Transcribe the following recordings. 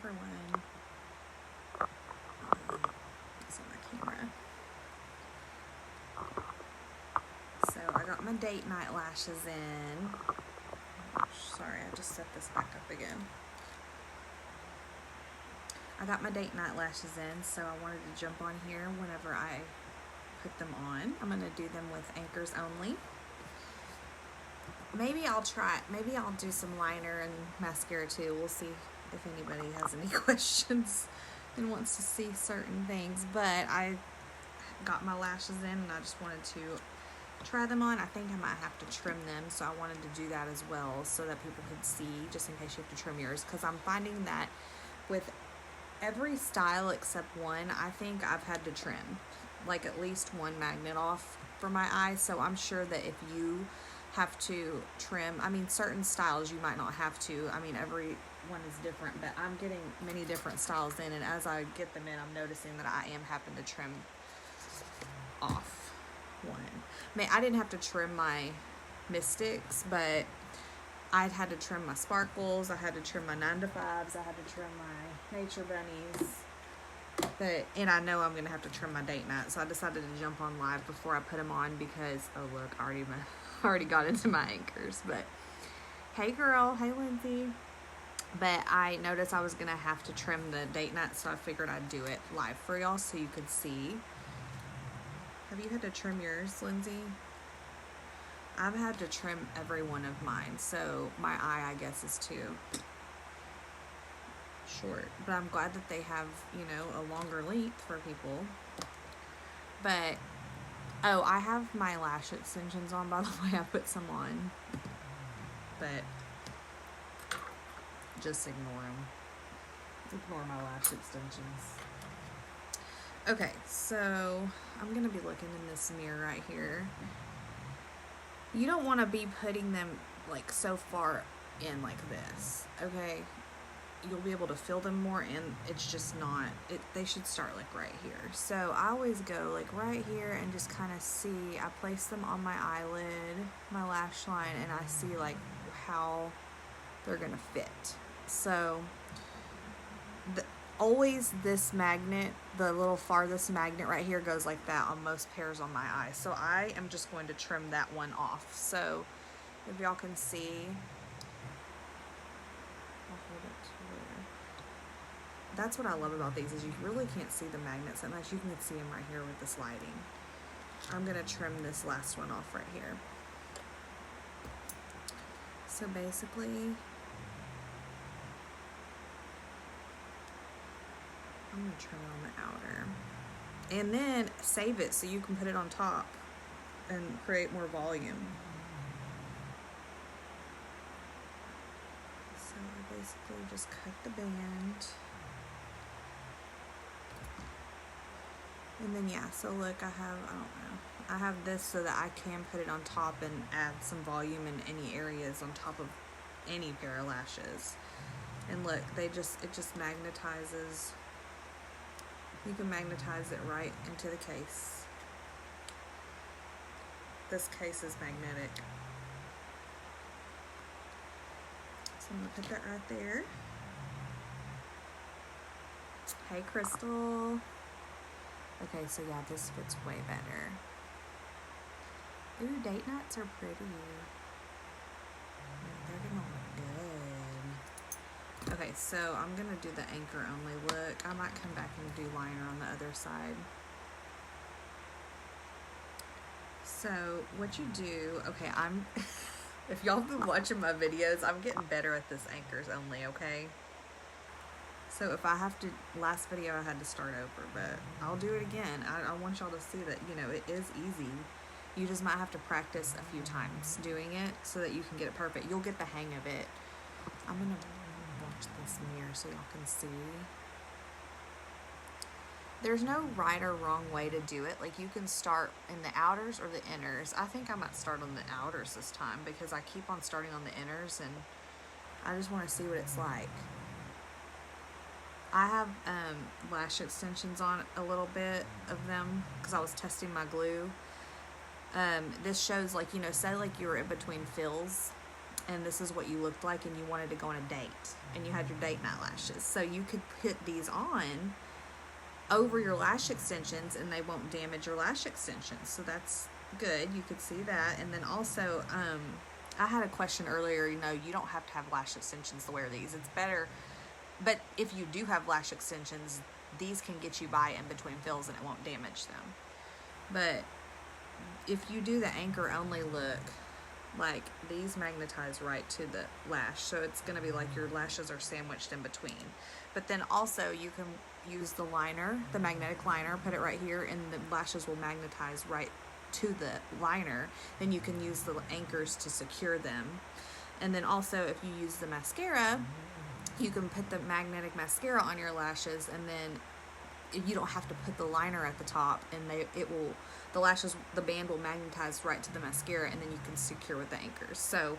everyone. It's on my camera. So I got my date night lashes in. Sorry, I just set this back up again. I got my date night lashes in, so I wanted to jump on here whenever I put them on. I'm going to do them with anchors only. Maybe I'll do some liner and mascara too. We'll see if anybody has any questions and wants to see certain things. But I got my lashes in and I just wanted to try them on. I think I might have to trim them, so I wanted to do that as well so that people could see, just in case you have to trim yours, because I'm finding that with every style except one, I think I've had to trim like at least one magnet off for my eyes. So I'm sure that if you have to trim, I mean, certain styles you might not have to. I mean, every one is different, but I'm getting many different styles in, and as I get them in, I'm noticing that I am having to trim off one. I mean, I didn't have to trim my Mystics, but I'd had to trim my Sparkles, I had to trim my 9 to 5s, I had to trim my Nature Bunnies, and I know I'm going to have to trim my date night, so I decided to jump on live before I put them on because, oh look, I already got into my anchors. But hey girl, hey Lindsay. But I noticed I was going to have to trim the date night, so I figured I'd do it live for y'all so you could see. Have you had to trim yours, Lindsay? I've had to trim every one of mine, so my eye, I guess, is too short. But I'm glad that they have, you know, a longer length for people. But, oh, I have my lash extensions on, by the way. I put some on. But just ignore them. Ignore my lash extensions. Okay, so I'm going to be looking in this mirror right here. You don't want to be putting them like so far in like this, okay? You'll be able to feel them more, and it's just not, they should start like right here. So I always go like right here and just kind of see, I place them on my eyelid, my lash line, and I see like how they're going to fit. So always this magnet, the little farthest magnet right here goes like that on most pairs on my eyes. So I am just going to trim that one off. So if y'all can see, I'll hold it to there. That's what I love about these, is you really can't see the magnets that much. You can see them right here with this lighting. I'm going to trim this last one off right here. So basically, I'm going to trim it on the outer. And then save it so you can put it on top and create more volume. So I basically just cut the band. And then yeah, so look, I have this so that I can put it on top and add some volume in any areas on top of any pair of lashes. And look, it just magnetizes. You can magnetize it right into the case. This case is magnetic. So I'm going to put that right there. Hey, Crystal. Okay, so yeah, this fits way better. Ooh, date nights are pretty. They're going to look good. Okay, so I'm going to do the anchor only look. I might come back and do liner on the other side. So what you do, okay, if y'all have been watching my videos, I'm getting better at this anchors only, okay? So if I have to, last video I had to start over, but I'll do it again. I want y'all to see that, you know, it is easy. You just might have to practice a few times doing it so that you can get it perfect. You'll get the hang of it. I'm going to watch this mirror so y'all can see. There's no right or wrong way to do it. Like, you can start in the outers or the inners. I think I might start on the outers this time because I keep on starting on the inners and I just want to see what it's like. I have lash extensions on a little bit of them because I was testing my glue. This shows, like, you know, say like you were in between fills and this is what you looked like, and you wanted to go on a date, and you had your date night lashes. So you could put these on over your lash extensions, and they won't damage your lash extensions. So that's good. You could see that. And then also, I had a question earlier. You know, you don't have to have lash extensions to wear these. It's better, but if you do have lash extensions, these can get you by in between fills, and it won't damage them. But if you do the anchor only look, like, these magnetize right to the lash, so it's going to be like your lashes are sandwiched in between. But then also you can use the liner, the magnetic liner, put it right here, and the lashes will magnetize right to the liner. Then you can use the anchors to secure them. And then also, if you use the mascara, you can put the magnetic mascara on your lashes, and then you don't have to put the liner at the top, and the band will magnetize right to the mascara, and then you can secure with the anchors. So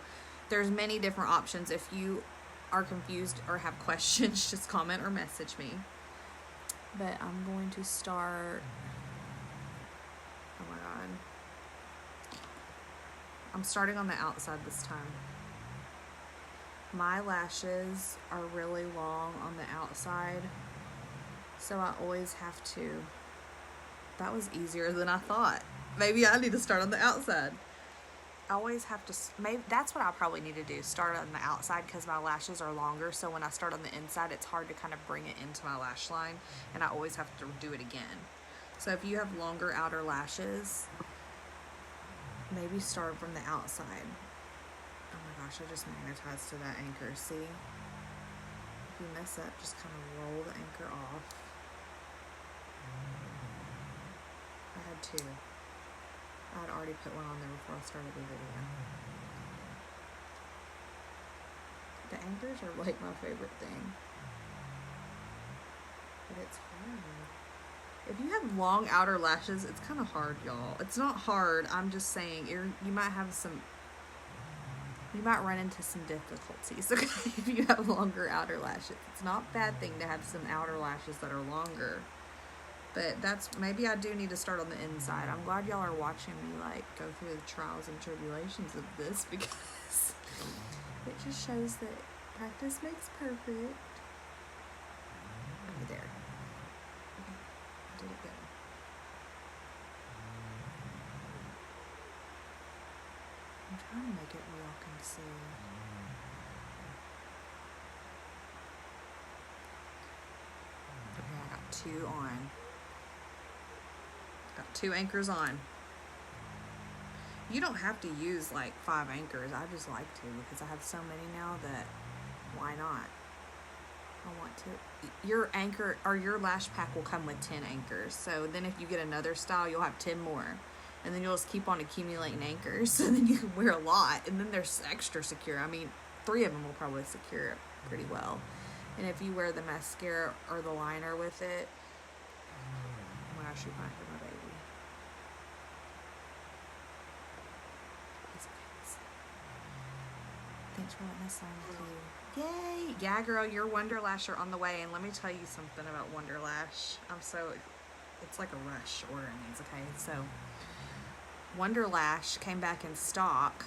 there's many different options. If you are confused or have questions, just comment or message me. But I'm going to start, oh my God, I'm starting on the outside this time. My lashes are really long on the outside, so I always have to, that was easier than I thought. Maybe I need to start on the outside. I always have to, maybe that's what I probably need to do, start on the outside, because my lashes are longer, so when I start on the inside, it's hard to kind of bring it into my lash line, and I always have to do it again. So if you have longer outer lashes, maybe start from the outside. Oh my gosh, I just magnetized to that anchor, see? If you mess up, just kind of roll the anchor off. I had two. I had already put one on there before I started the video. The anchors are like my favorite thing. But it's hard. If you have long outer lashes, it's kind of hard, y'all. It's not hard. I'm just saying, you might run into some difficulties, okay, if you have longer outer lashes. It's not a bad thing to have some outer lashes that are longer. But maybe I do need to start on the inside. I'm glad y'all are watching me, like, go through the trials and tribulations of this, because it just shows that practice makes perfect. Over there. Okay, I did it good. I'm trying to make it where y'all can see. Okay, I got two on. Got two anchors on. You don't have to use like 5 anchors. I just like to, because I have so many now that why not? I want to. Your anchor or your lash pack will come with 10 anchors. So then if you get another style, you'll have 10 more. And then you'll just keep on accumulating anchors. So then you can wear a lot. And then there's extra secure. I mean, 3 of them will probably secure it pretty well. And if you wear the mascara or the liner with it, oh my gosh, you might hear my baby. Thanks for letting us sign with you. Yay! Yeah, girl, your Wonderlash are on the way. And let me tell you something about Wonderlash. It's like a rush ordering these, okay? So, Wonderlash came back in stock.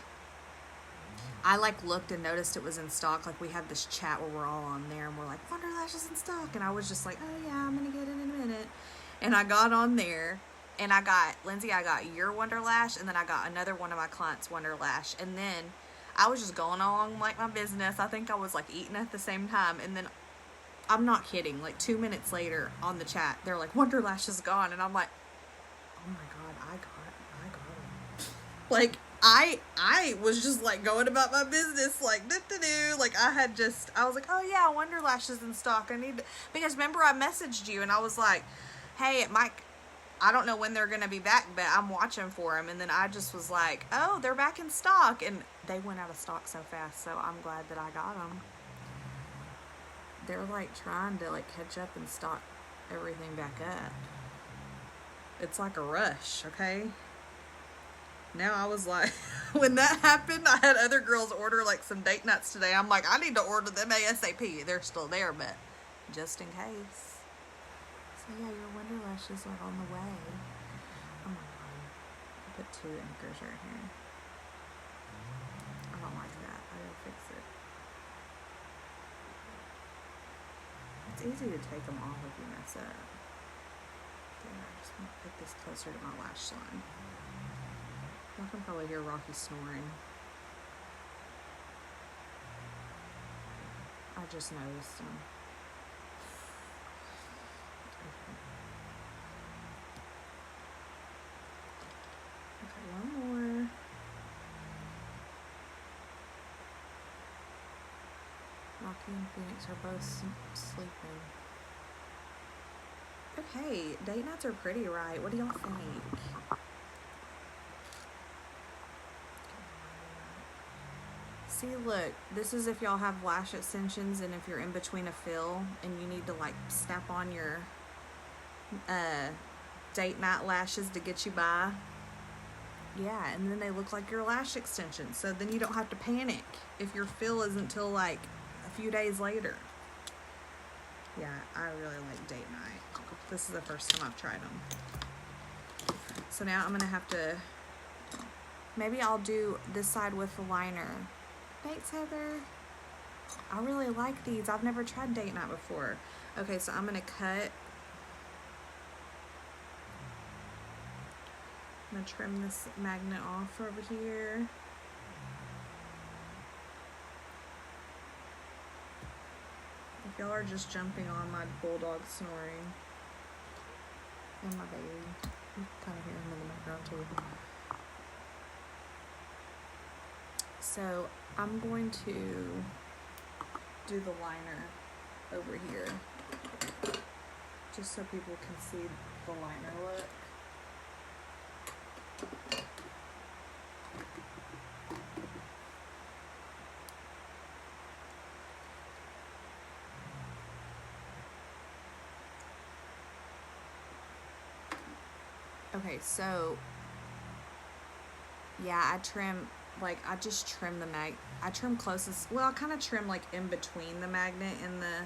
I looked and noticed it was in stock. Like, we had this chat where we're all on there and we're like, Wonderlash is in stock. And I was just like, oh yeah, I'm gonna get it in a minute. And I got on there and Lindsay, I got your Wonderlash, and then I got another one of my clients' Wonderlash. And then I was just going along like my business. I think I was like eating at the same time. And then, I'm not kidding, like 2 minutes later on the chat, they're like, Wonderlash is gone. And I'm like, oh my God, I got it. Like, I was just like going about my business, like, like I was like, oh yeah, Wonderlash is in stock. Because remember I messaged you and I was like, hey, Mike, I don't know when they're going to be back, but I'm watching for them. And then I just was like, oh, they're back in stock. And they went out of stock so fast. So I'm glad that I got them. They're like trying to like catch up and stock everything back up. It's like a rush, okay? Now I was like, when that happened, I had other girls order like some date nuts today. I'm like, I need to order them ASAP. They're still there, but just in case. So yeah, your Wonderlashes are on the way. Oh my God. I put 2 anchors right here. I don't like that. I easy to take them off if you mess up. There, I just want to put this closer to my lash line. Y'all can probably hear Rocky snoring. I just noticed him. Okay, one more. Rocky and Phoenix are both sleeping. Okay, date nights are pretty, right? What do y'all think? See, look, this is if y'all have lash extensions and if you're in between a fill and you need to like snap on your date night lashes to get you by. Yeah, and then they look like your lash extensions. So then you don't have to panic if your fill isn't till like a few days later. Yeah, I really like date night. This is the first time I've tried them. So now I'm going to have to, maybe I'll do this side with the liner. Thanks, Heather. I really like these. I've never tried date night before. Okay, so I'm going to cut. I'm going to trim this magnet off over here. If y'all are just jumping on my bulldog snoring and my baby, you can kind of hear him in the background too. So I'm going to do the liner over here just so people can see the liner look. Okay, so yeah, I trim, like I just trim the I trim closest, well I kind of trim like in between the magnet and the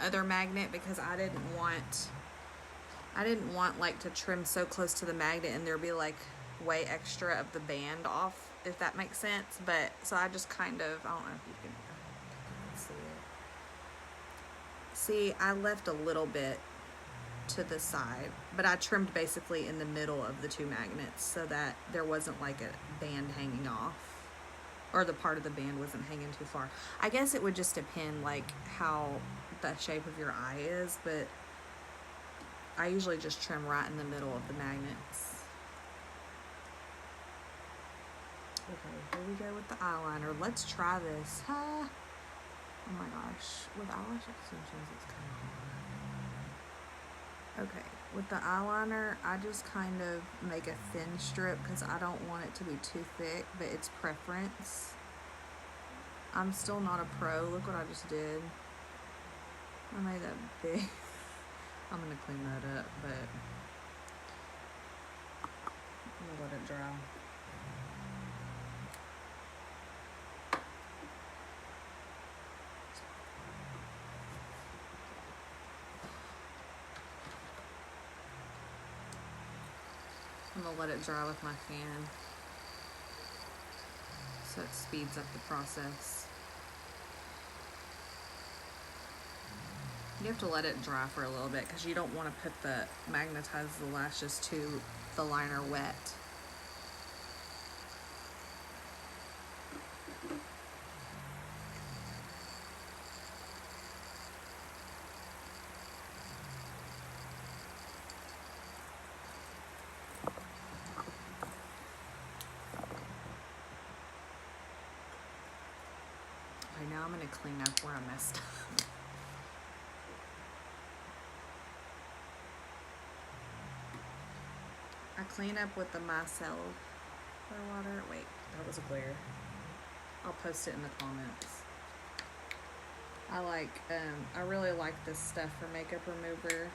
other magnet because I didn't want like to trim so close to the magnet and there'd be like way extra of the band off, if that makes sense. But so I just kind of, I don't know if you can see it. See, I left a little bit to the side, but I trimmed basically in the middle of the two magnets so that there wasn't like a band hanging off, or the part of the band wasn't hanging too far. I guess it would just depend like how the shape of your eye is, but I usually just trim right in the middle of the magnets. Okay, here we go with the eyeliner. Let's try this. Huh? Oh my gosh, with eyelash extensions it's kind of hard. Okay, with the eyeliner, I just kind of make a thin strip because I don't want it to be too thick, but it's preference. I'm still not a pro. Look what I just did. I made that big. I'm going to clean that up, but I'm going to let it dry. I'm going to let it dry with my fan so it speeds up the process. You have to let it dry for a little bit because you don't want to magnetize the lashes to the liner wet. Okay, now I'm going to clean up where I messed up. I clean up with the micellar water. Wait, that was a glare. I'll post it in the comments. I really like this stuff for makeup remover,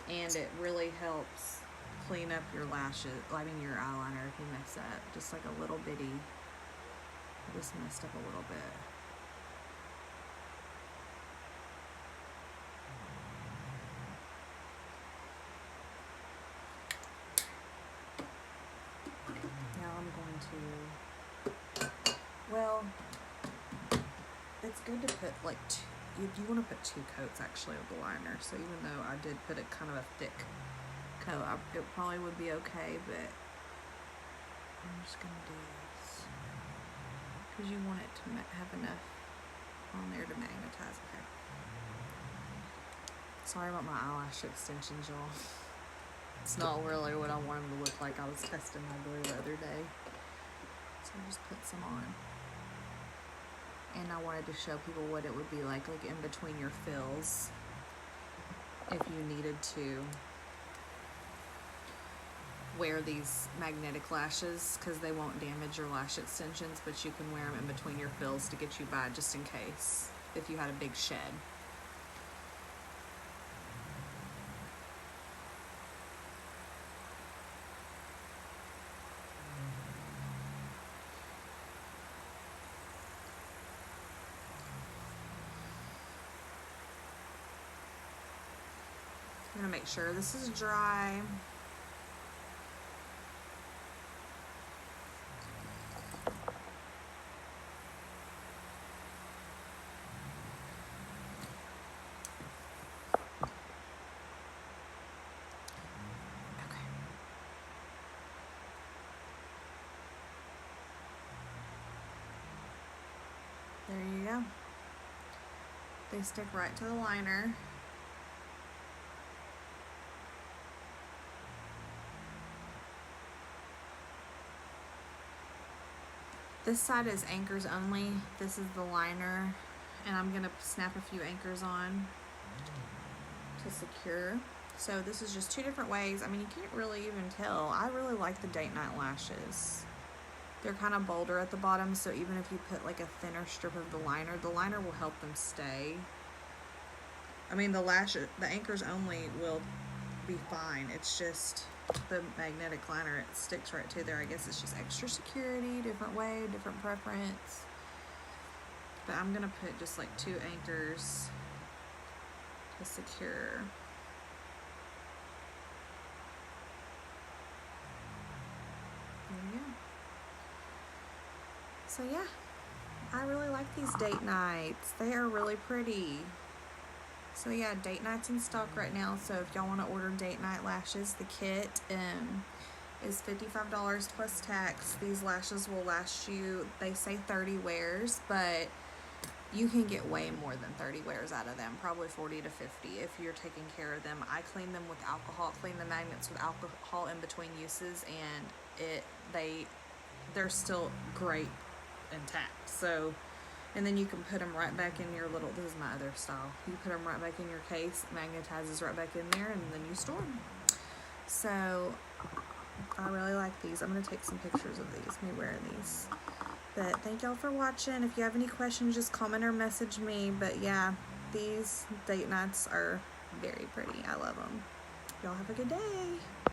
and it really helps clean up your lashes, your eyeliner if you mess up. Just like a little bitty, I just messed up a little bit. Well, it's good to put like you want to put 2 coats actually of the liner. So even though I did put it kind of a thick coat, it probably would be okay, but I'm just going to do this because you want it to have enough on there to magnetize. Okay. Sorry about my eyelash extensions, y'all. It's not really what I want them to look like. I was testing my glue the other day. So I just put some on. And I wanted to show people what it would be like in between your fills, if you needed to wear these magnetic lashes, because they won't damage your lash extensions, but you can wear them in between your fills to get you by, just in case, if you had a big shed. I'm gonna make sure this is dry. Okay. There you go. They stick right to the liner. This side is anchors only. This is the liner, and I'm gonna snap a few anchors on to secure. So this is just 2 different ways. I mean, you can't really even tell. I really like the date night lashes. They're kind of bolder at the bottom, so even if you put like a thinner strip of the liner will help them stay. I mean, the anchors only will be fine. It's just the magnetic liner, it sticks right to there. I guess it's just extra security, different way, different preference. But I'm gonna put just like 2 anchors to secure. There we go. So yeah, I really like these date nights. They are really pretty. So yeah, date night's in stock right now. So if y'all want to order date night lashes, the kit is $55 plus tax. These lashes will last you, they say 30 wears, but you can get way more than 30 wears out of them, probably 40 to 50 if you're taking care of them. I clean them with alcohol, clean the magnets with alcohol in between uses, and they're still great intact. So, and then you can put them right back in your little, this is my other style, you put them right back in your case, it magnetizes right back in there, and then you store them. So I really like these. I'm going to take some pictures of these, me wearing these. But thank y'all for watching. If you have any questions, just comment or message me. But yeah, these date nights are very pretty. I love them. Y'all have a good day.